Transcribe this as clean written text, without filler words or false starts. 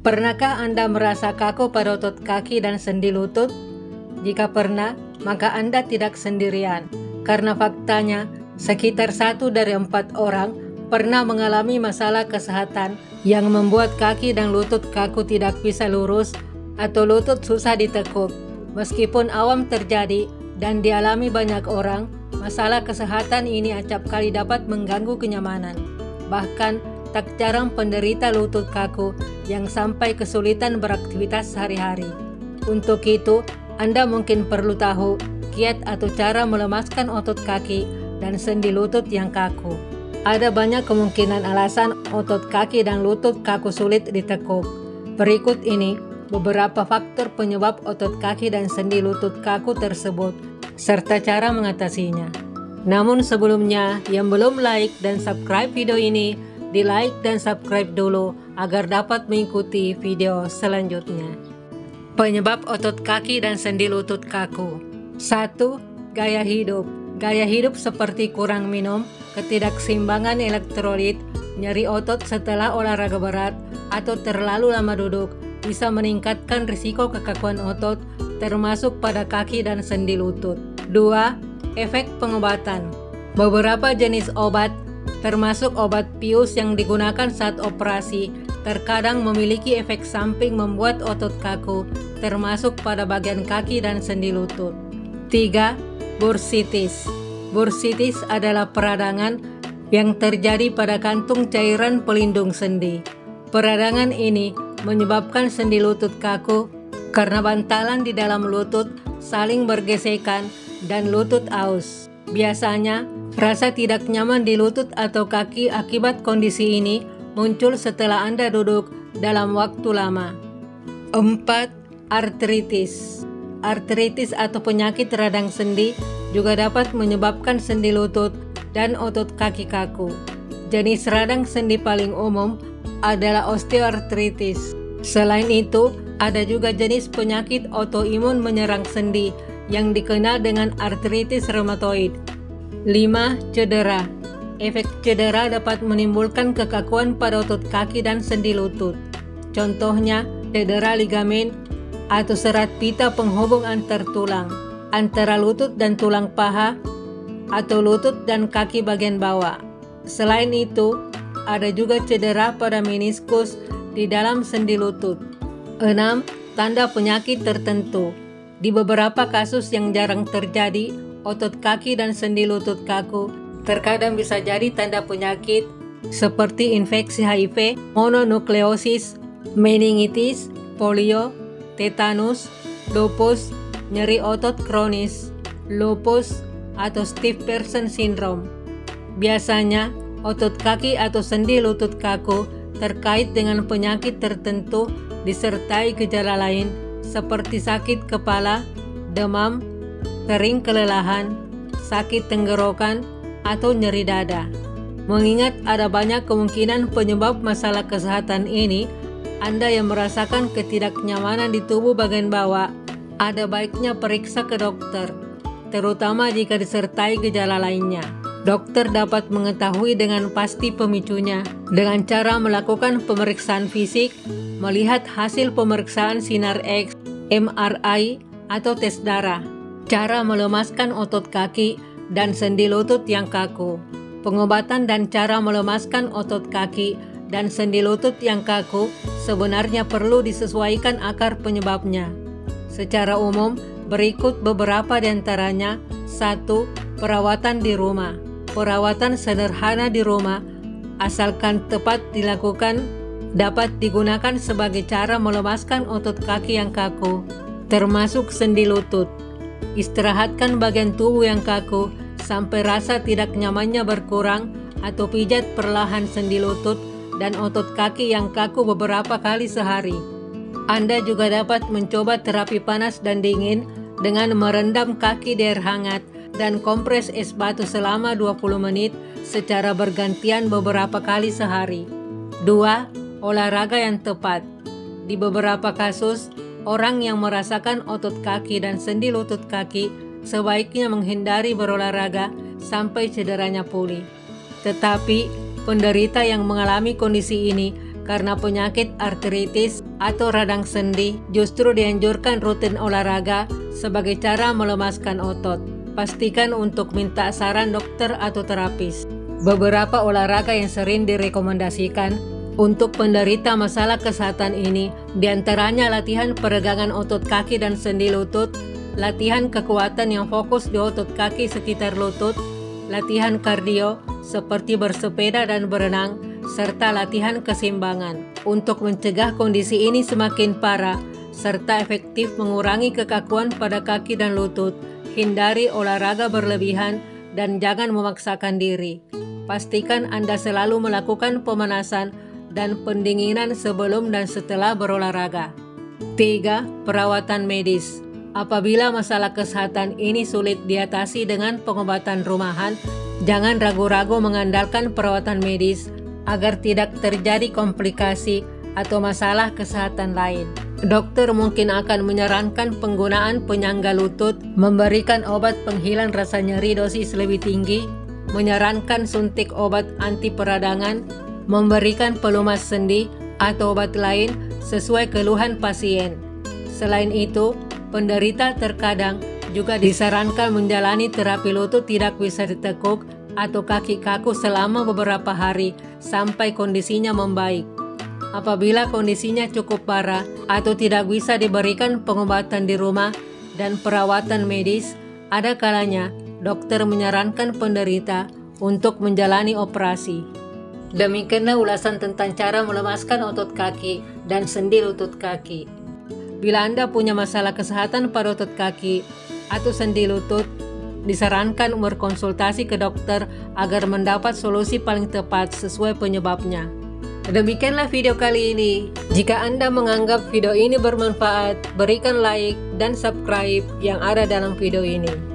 Pernahkah Anda merasa kaku pada otot kaki dan sendi lutut? Jika pernah, maka Anda tidak sendirian. Karena faktanya, sekitar 1 dari 4 orang pernah mengalami masalah kesehatan yang membuat kaki dan lutut kaku tidak bisa lurus atau lutut susah ditekuk. Meskipun awam terjadi dan dialami banyak orang, masalah kesehatan ini acap kali dapat mengganggu kenyamanan. Bahkan, tak jarang penderita lutut kaku yang sampai kesulitan beraktivitas sehari-hari. Untuk itu, Anda mungkin perlu tahu kiat atau cara melemaskan otot kaki dan sendi lutut yang kaku. Ada banyak kemungkinan alasan otot kaki dan lutut kaku sulit ditekuk. Berikut ini beberapa faktor penyebab otot kaki dan sendi lutut kaku tersebut, serta cara mengatasinya. Namun sebelumnya, yang belum like dan subscribe video ini, di like dan subscribe dulu agar dapat mengikuti video selanjutnya. Penyebab otot kaki dan sendi lutut kaku. 1. Gaya hidup. Gaya hidup seperti kurang minum, ketidakseimbangan elektrolit, nyeri otot setelah olahraga berat, atau terlalu lama duduk bisa meningkatkan risiko kekakuan otot termasuk pada kaki dan sendi lutut. 2. Efek pengobatan. Beberapa jenis obat termasuk obat bius yang digunakan saat operasi, terkadang memiliki efek samping membuat otot kaku, termasuk pada bagian kaki dan sendi lutut. 3. Bursitis. Bursitis adalah peradangan yang terjadi pada kantung cairan pelindung sendi. Peradangan ini menyebabkan sendi lutut kaku karena bantalan di dalam lutut saling bergesekan dan lutut aus. Biasanya, rasa tidak nyaman di lutut atau kaki akibat kondisi ini muncul setelah Anda duduk dalam waktu lama. 4. Artritis. Artritis atau penyakit radang sendi juga dapat menyebabkan sendi lutut dan otot kaki kaku. Jenis radang sendi paling umum adalah osteoartritis. Selain itu, ada juga jenis penyakit autoimun menyerang sendi yang dikenal dengan artritis reumatoid. 5. Cedera. Efek cedera dapat menimbulkan kekakuan pada otot kaki dan sendi lutut. Contohnya, cedera ligamen atau serat pita penghubung antar tulang, antara lutut dan tulang paha, atau lutut dan kaki bagian bawah. Selain itu, ada juga cedera pada meniskus di dalam sendi lutut. 6. Tanda penyakit tertentu. Di beberapa kasus yang jarang terjadi, otot kaki dan sendi lutut kaku terkadang bisa jadi tanda penyakit seperti infeksi HIV, mononukleosis, meningitis, polio, tetanus, lupus, nyeri otot kronis, lupus, atau stiff person syndrome. Biasanya, otot kaki atau sendi lutut kaku terkait dengan penyakit tertentu disertai gejala lain seperti sakit kepala, demam, sering kelelahan, sakit tenggorokan, atau nyeri dada. Mengingat ada banyak kemungkinan penyebab masalah kesehatan ini, Anda yang merasakan ketidaknyamanan di tubuh bagian bawah, ada baiknya periksa ke dokter, terutama jika disertai gejala lainnya. Dokter dapat mengetahui dengan pasti pemicunya dengan cara melakukan pemeriksaan fisik, melihat hasil pemeriksaan sinar X, MRI, atau tes darah. Cara melemaskan otot kaki dan sendi lutut yang kaku. Pengobatan dan cara melemaskan otot kaki dan sendi lutut yang kaku sebenarnya perlu disesuaikan akar penyebabnya. Secara umum, berikut beberapa di antaranya. 1. Perawatan di rumah. Perawatan sederhana di rumah, asalkan tepat dilakukan, dapat digunakan sebagai cara melemaskan otot kaki yang kaku, termasuk sendi lutut. Istirahatkan bagian tubuh yang kaku sampai rasa tidak nyamannya berkurang atau pijat perlahan sendi lutut dan otot kaki yang kaku beberapa kali sehari. Anda juga dapat mencoba terapi panas dan dingin dengan merendam kaki di air hangat dan kompres es batu selama 20 menit secara bergantian beberapa kali sehari. 2. Olahraga yang tepat. Di beberapa kasus, orang yang merasakan otot kaki dan sendi lutut kaki sebaiknya menghindari berolahraga sampai cederanya pulih. Tetapi, penderita yang mengalami kondisi ini karena penyakit artritis atau radang sendi, justru dianjurkan rutin olahraga sebagai cara melemaskan otot. Pastikan untuk minta saran dokter atau terapis. Beberapa olahraga yang sering direkomendasikan untuk penderita masalah kesehatan ini diantaranya latihan peregangan otot kaki dan sendi lutut, latihan kekuatan yang fokus di otot kaki sekitar lutut, latihan kardio seperti bersepeda dan berenang, serta latihan keseimbangan. Untuk mencegah kondisi ini semakin parah, serta efektif mengurangi kekakuan pada kaki dan lutut, hindari olahraga berlebihan dan jangan memaksakan diri. Pastikan Anda selalu melakukan pemanasan dan pendinginan sebelum dan setelah berolahraga. 3. Perawatan medis. Apabila masalah kesehatan ini sulit diatasi dengan pengobatan rumahan, jangan ragu-ragu mengandalkan perawatan medis agar tidak terjadi komplikasi atau masalah kesehatan lain. Dokter mungkin akan menyarankan penggunaan penyangga lutut, memberikan obat penghilang rasa nyeri dosis lebih tinggi, menyarankan suntik obat anti peradangan, memberikan pelumas sendi atau obat lain sesuai keluhan pasien. Selain itu, penderita terkadang juga disarankan menjalani terapi lutut tidak bisa ditekuk atau kaki kaku selama beberapa hari sampai kondisinya membaik. Apabila kondisinya cukup parah atau tidak bisa diberikan pengobatan di rumah dan perawatan medis, ada kalanya dokter menyarankan penderita untuk menjalani operasi. Demikianlah ulasan tentang cara melemaskan otot kaki dan sendi lutut kaki. Bila Anda punya masalah kesehatan pada otot kaki atau sendi lutut, disarankan berkonsultasi ke dokter agar mendapat solusi paling tepat sesuai penyebabnya. Demikianlah video kali ini. Jika Anda menganggap video ini bermanfaat, berikan like dan subscribe yang ada dalam video ini.